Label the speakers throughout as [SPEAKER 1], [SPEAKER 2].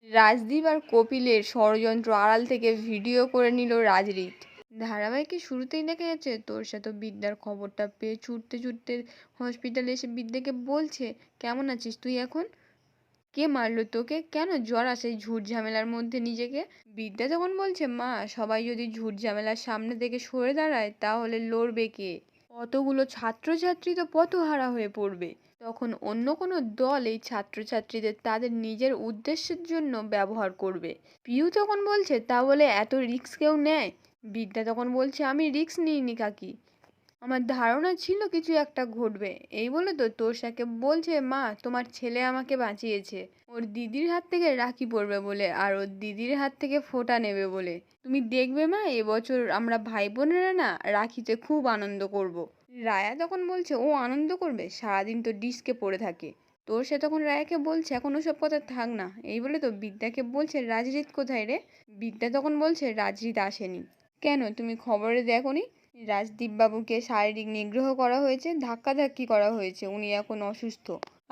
[SPEAKER 1] রাজদীপ আর কপিলের ষড়যন্ত্র আড়াল থেকে ভিডিও করে নিল রাজরিত। ধারাবাহিকের শুরুতেই দেখা যাচ্ছে তোর সাথে বিদ্যার খবরটা পেয়ে ছুটতে ছুটতে হসপিটালে এসে বিদ্যাকে বলছে, কেমন আছিস তুই এখন? কে মারলো তোকে? কেন জড়া সেই ঝুট ঝামেলার মধ্যে নিজেকে? বিদ্যা তখন বলছে, মা সবাই যদি ঝুট ঝামেলার সামনে থেকে সরে দাঁড়ায় তাহলে লড়বে কে? অতগুলো ছাত্রছাত্রী তো পথহারা হয়ে পড়বে। তখন অন্য কোনো দল এই ছাত্রছাত্রীদের তাদের নিজের উদ্দেশ্যের জন্য ব্যবহার করবে। পিউ তখন বলছে, তা বলে এত রিস্ক কেউ নেয়? বিদ্যা তখন বলছে, আমি রিস্ক নিইনি কাকি, আমার ধারণা ছিল কিছু একটা ঘটবে। এই বলে তো তোষাকে বলছে, মা তোমার ছেলে আমাকে বাঁচিয়েছে ওর দিদির হাত থেকে রাখি পড়বে বলে, আর ওর দিদির হাত থেকে ফোঁটা নেবে বলে। তুমি দেখবে মা, এবছর আমরা ভাই বোনেরা না রাখিতে খুব আনন্দ করব। রায়া তখন বলছে, ও আনন্দ করবে? সারাদিন তো ডিস্কে পড়ে থাকে। তোর সে তখন রায়াকে বলছে, এখন ওসব কথা থাক না। এই বলে তো বিদ্যাকে বলছে, রাজরিত কোথায় রে? বিদ্যা তখন বলছে, রাজরিত আসেনি। কেন, তুমি খবরে দেখোনি? রাজদীপ বাবুকে শারীরিক নিগ্রহ করা হয়েছে, ধাক্কাধাক্কি করা হয়েছে, উনি এখন অসুস্থ।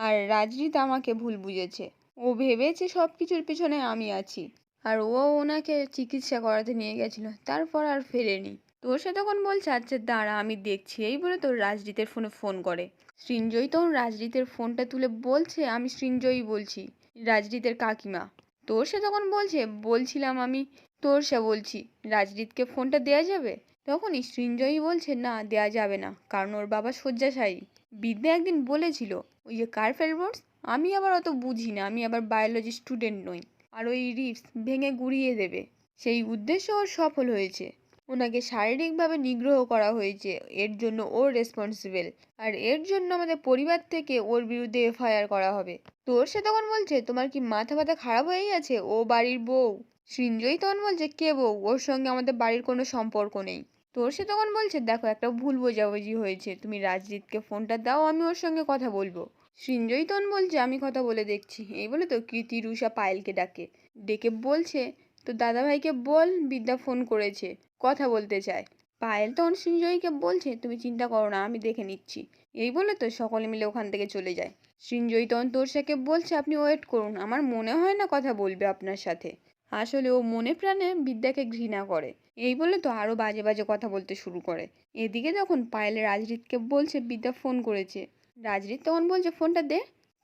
[SPEAKER 1] আর রাজরিত আমাকে ভুল বুঝেছে, ও ভেবেছে সব কিছুর পিছনে আমি আছি। আর ও ওনাকে চিকিৎসা করাতে নিয়ে গেছিল, তারপর আর ফেরেনি। তোর সে তখন বলছে, আচ্ছা দাঁড়া আমি দেখছি। এই বলে তোর রাজরিতের ফোনে ফোন করে। সৃঞ্জয় তখন রাজরিতের ফোনটা তুলে বলছে, আমি সৃঞ্জয়ই বলছি, রাজরিতের কাকিমা। তোর সে তখন বলছে, বলছিলাম আমি তোরসা বলছি, রাজরিতকে ফোনটা দেয়া যাবে? তখনই সৃঞ্জয়ই বলছে, না দেয়া যাবে না, কারণ ওর বাবা শয্যাশায়ী। বিদ্যা একদিন বলেছিল, ওই যে কার্ফেল বোর্ডস, আমি আবার অত বুঝি না, আমি আবার বায়োলজি স্টুডেন্ট নই, আর ওই রিপস ভেঙে গুড়িয়ে দেবে। সেই উদ্দেশ্য ওর সফল হয়েছে, ওনাকে শারীরিকভাবে নিগ্রহ করা হয়েছে, এর জন্য ওর রেসপন্সিবল। আর এর জন্য আমাদের পরিবার থেকে ওর বিরুদ্ধে এফআইআর করা হবে। তোর সে তখন বলছে, তোমার কি মাথা ব্যথা খারাপ হয়ে গেছে? ও বাড়ির বউ। সৃঞ্জয়ী তখন বলছে, কে বউ? ওর সঙ্গে আমাদের বাড়ির কোনো সম্পর্ক নেই। তোর সে তখন বলছে, দেখো একটা ভুল বোঝাবুঝি হয়েছে, তুমি রাজজিৎকে ফোনটা দাও, আমি ওর সঙ্গে কথা বলবো। সৃঞ্জয়ী তখন বলছে, আমি কথা বলে দেখছি। এই বলে তো কৃতি রুষা পায়েলকে ডাকে, ডেকে বলছে, তো দাদাভাইকে বল বিদ্যা ফোন করেছে, কথা বলতে চায়। পায়েল তখন সৃঞ্জয়ীকে বলছে, তুমি চিন্তা করো না, আমি দেখে নিচ্ছি। এই বলে তো সকলে মিলে ওখান থেকে চলে যায়। সৃঞ্জয়ী তখন তোরসাকে বলছে, আপনি ওয়েট করুন, আমার মনে হয় না কথা বলবে আপনার সাথে। আসলে ও মনে প্রাণে বিদ্যাকে ঘৃণা করে। এই বলে তো আরো বাজে বাজে কথা বলতে শুরু করে। এদিকে তখন পায়েল রাজরিতকে বলছে, বিদ্যা ফোন করেছে। রাজরিত তখন বলছে, ফোনটা দে।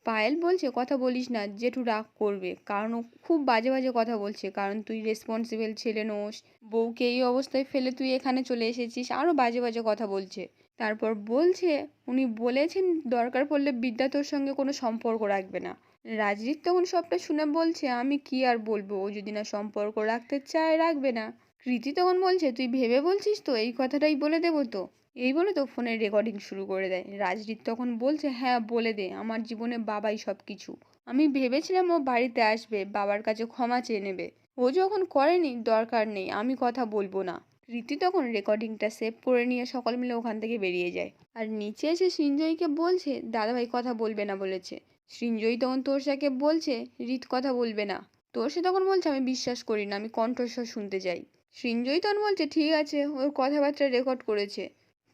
[SPEAKER 1] পায়েল বলছে, কথা বলিস না, জেঠু রাগ করবে, কারণ ও খুব বাজে বাজে কথা বলছে, কারণ তুই রেসপন্সিবল ছেলে নোস, বউকে এই অবস্থায় ফেলে তুই এখানে চলে এসেছিস, আরো বাজে বাজে কথা বলছে। তারপর বলছে, উনি বলেছেন দরকার পড়লে বিদ্যা তোর সঙ্গে কোনো সম্পর্ক রাখবে না। রাজরিত তখন সবটা শুনে বলছে, আমি কি আর বলবো, ও যদি না সম্পর্ক রাখতে চায় রাখবে না। কৃতি তখন বলছে, তুই ভেবে বলছিস তো, এই কথাটাই বলে দেবো তো? এই বলে তো ফোনের রেকর্ডিং শুরু করে দেয়। রাজরিত তখন বলছে, হ্যাঁ বলে দে, আমার জীবনে বাবাই সব কিছু। আমি ভেবেছিলাম ও বাড়িতে আসবে, বাবার কাছে ক্ষমা চেয়ে নেবে, ও যখন করেনি দরকার নেই, আমি কথা বলবো না। কৃতি তখন রেকর্ডিংটা সেভ করে নিয়ে সকল মিলে ওখান থেকে বেরিয়ে যায়। আর নিচে এসে সৃঞ্জয়ীকে বলছে, দাদাভাই কথা বলবে না বলেছে। সৃঞ্জয়ী তখন তোরসাকে বলছে, রিত কথা বলবে না। তোরসা তখন বলছে, আমি বিশ্বাস করি না, আমি কণ্ঠস্বর শুনতে চাই। সৃঞ্জয়ী তখন বলছে, ঠিক আছে, ওর কথাবার্তা রেকর্ড করেছে।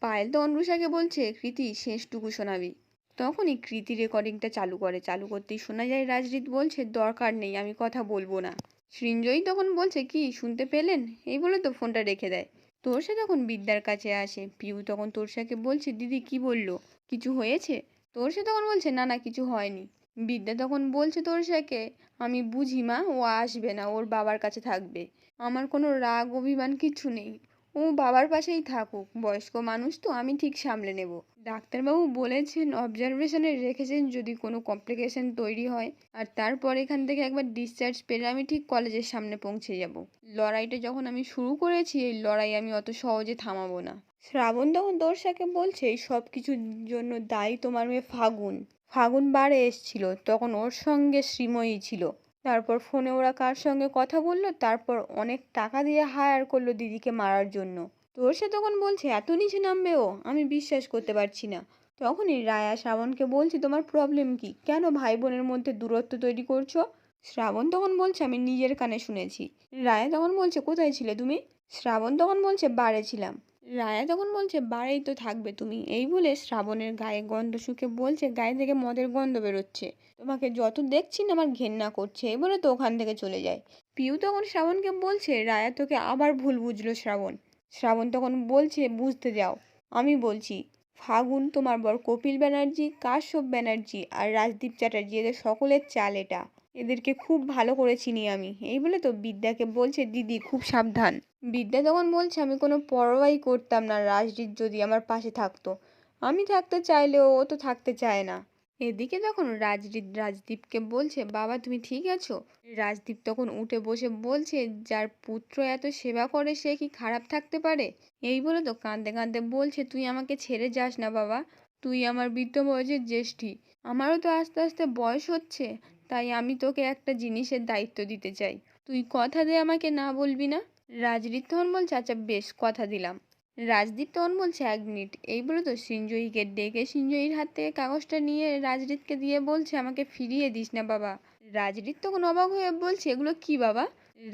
[SPEAKER 1] পায়েল তো অনুষাকে বলছে, কৃতি শেষটুকু শোনাবি। তখনই কৃতি রেকর্ডিংটা চালু করে, চালু করতেই শোনা যায় রাজরিত বলছে, দরকার নেই, আমি কথা বলবো না। সৃঞ্জয়ী তখন বলছে, কি শুনতে পেলেন? এই বলে তো ফোনটা রেখে দেয়। তোরসা তখন বিদ্যার কাছে আসে। পিউ তখন তোরসাকে বলছে, দিদি কি বললো, কিছু হয়েছে? তোরসা তখন বলছে, না না কিছু হয়নি। বিদ্যা তখন বলছে তোরসাকে, আমি বুঝি মা, ও আসবে না, ওর বাবার কাছে থাকবে। আমার কোনো রাগ অভিমান কিছু নেই, ও বাবার পাশেই থাকুক, বয়স্ক মানুষ তো, আমি ঠিক সামলে নেব। ডাক্তারবাবু বলেছেন, অবজারভেশনে রেখেছেন, যদি কোনো কমপ্লিকেশন তৈরি হয়, আর তারপর এখান থেকে একবার ডিসচার্জ পেলে আমি ঠিক কলেজের সামনে পৌঁছে যাব। লড়াইটা যখন আমি শুরু করেছি, এই লড়াই আমি অত সহজে থামাবো না। শ্রাবণ তখন দর্শাকে বলছে, এই সব কিছুর জন্য দায়ী তোমার মেয়ে ফাগুন। ফাগুন বারে এসছিল, তখন ওর সঙ্গে শ্রীময়ী ছিল। তারপর ফোনে ওরা কার সঙ্গে কথা বললো, তারপর অনেক টাকা দিয়ে হায়ার করলো দিদিকে মারার জন্য। তোর সে তখন বলছে, এত নিচে নামবে ও, আমি বিশ্বাস করতে পারছি না। তখনই রায়া শ্রাবণকে বলছে, তোমার প্রবলেম কি, কেন ভাই বোনের মধ্যে দূরত্ব তৈরি করছো? শ্রাবণ তখন বলছে, আমি নিজের কানে শুনেছি। রায়া তখন বলছে, কোথায় ছিলে তুমি? শ্রাবণ তখন বলছে, বারে ছিলাম। রায়া তখন বলছে বাড়িই তো থাকবে তুমি, এই বলে শ্রাবণের গায়ে গন্ধ শুকে বলছে গায়ে থেকে মদের গন্ধ বেরোচ্ছে, তোমাকে যত দেখছি না আমার ঘেন্না করছে, এই বলে তো ওখান থেকে চলে যায়। পিউ তখন শ্রাবণকে বলছে রায়া তোকে আবার ভুল বুঝলো শ্রাবণ। শ্রাবণ তখন বলছে বুঝতে যাও, আমি বলছি ফাগুন, তোমার বর কপিল ব্যানার্জি, কাশ্যপ ব্যানার্জি আর রাজদীপ চ্যাটার্জি, এদের সকলের চাল এটা, এদেরকে খুব ভালো করে চিনি আমি, এই বলে তো বিদ্যাকে বলছে দিদি খুব সাবধান। বিদ্যা তখন বলছে আমি কোনো পরোয়াই করতাম না রাজদীপ যদি আমার পাশে থাকতো, আমি থাকতে চাইলেও ও তো থাকতে চায় না। এদিকে তখন রাজদীপকে বলছে বাবা তুমি ঠিক আছো? রাজদীপ তখন উঠে বসে বলছে যার পুত্র এত সেবা করে সে কি খারাপ থাকতে পারে, এই বলে তো কাঁদতে কাঁদতে বলছে তুই আমাকে ছেড়ে যাস না বাবা, তুই আমার বৃদ্ধ বয়সের জ্যেষ্ঠী, আমারও তো আস্তে আস্তে বয়স হচ্ছে, তাই আমি তোকে একটা জিনিসের দায়িত্ব দিতে চাই, তুই কথা দে আমাকে না বলবি না। রাজদীপ তখন বলছে আচ্ছা বেশ কথা দিলাম। রাজদীপ তখন বলছে 1 মিনিট, এই বলে তো সিঞ্জয়ীকে ডেকে সিঞ্জয়ীর হাত থেকে কাগজটা নিয়ে রাজদীপকে দিয়ে বলছে আমাকে ফিরিয়ে দিস না বাবা। রাজদীপ তখন অবাক হয়ে বলছে এগুলো কি বাবা?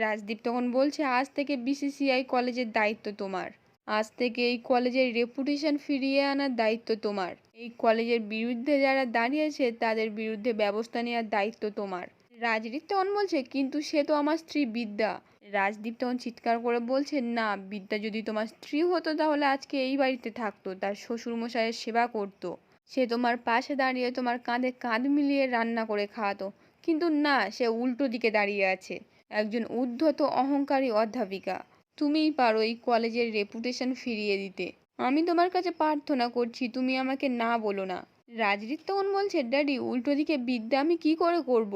[SPEAKER 1] রাজদীপ তখন বলছে আজ থেকে বিসিসিআই কলেজের দায়িত্ব তোমার, আজ থেকে এই কলেজের রেপুটেশন ফিরিয়ে আনার দায়িত্ব তোমার, এই কলেজের বিরুদ্ধে যারা দাঁড়িয়েছে তাদের বিরুদ্ধে ব্যবস্থা নেওয়ার দায়িত্ব তোমার। রাজদীপ তখন বলছে কিন্তু সে তো আমার স্ত্রী বিদ্যা। রাজদীপ তখন চিৎকার করে বলছে না, বিদ্যা যদি তোমার স্ত্রী হতো তাহলে আজকে এই বাড়িতে থাকতো, তার শ্বশুরমশাইয়ের সেবা করতো, সে তোমার পাশে দাঁড়িয়ে তোমার কাঁধে কাঁধ মিলিয়ে রান্না করে খাওয়াতো, কিন্তু না, সে উল্টো দিকে দাঁড়িয়ে আছে, একজন উদ্ধত অহংকারী অধ্যাপিকা। তুমিই পারো এই কলেজের রেপুটেশন ফিরিয়ে দিতে, আমি তোমার কাছে প্রার্থনা করছি তুমি আমাকে না বলো না। রাজদীপ তখন বলছে ড্যাডি উল্টো দিকে বিদ্যা আমি কি করে করব?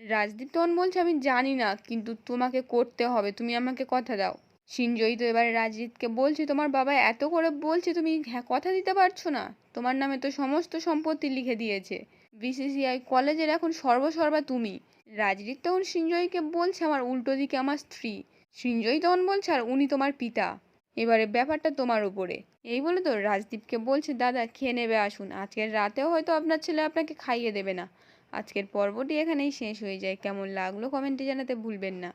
[SPEAKER 1] রাজদীপ তখন বলছে আমি জানি না, কিন্তু তোমাকে করতে হবে, তুমি আমাকে কথা দাও। সিঞ্জয়ী তো এবারে রাজদীপকে বলছে তোমার বাবা এত করে বলছে তুমি হ্যাঁ কথা দিতে পারছো না, তোমার নামে তো সমস্ত সম্পত্তি লিখে দিয়েছে, বিসিসিআই কলেজের এখন সর্বসর্বা তুমি। রাজদীপ তখন সিঞ্জয়ীকে বলছে আমার উল্টো দিকে আমার স্ত্রী। সিঞ্জয়ী তখন বলছে আর উনি তোমার পিতা, এবারে ব্যাপারটা তোমার উপরে, এই বলে তো রাজদীপকে বলছে দাদা খেয়ে নেবে আসুন, আজকের রাতেও হয়তো আপনার ছেলে আপনাকে খাইয়ে দেবে না। আজকের পর্বটি এখানেই শেষ হয়ে যায়, কেমন লাগলো কমেন্টে জানাতে ভুলবেন না।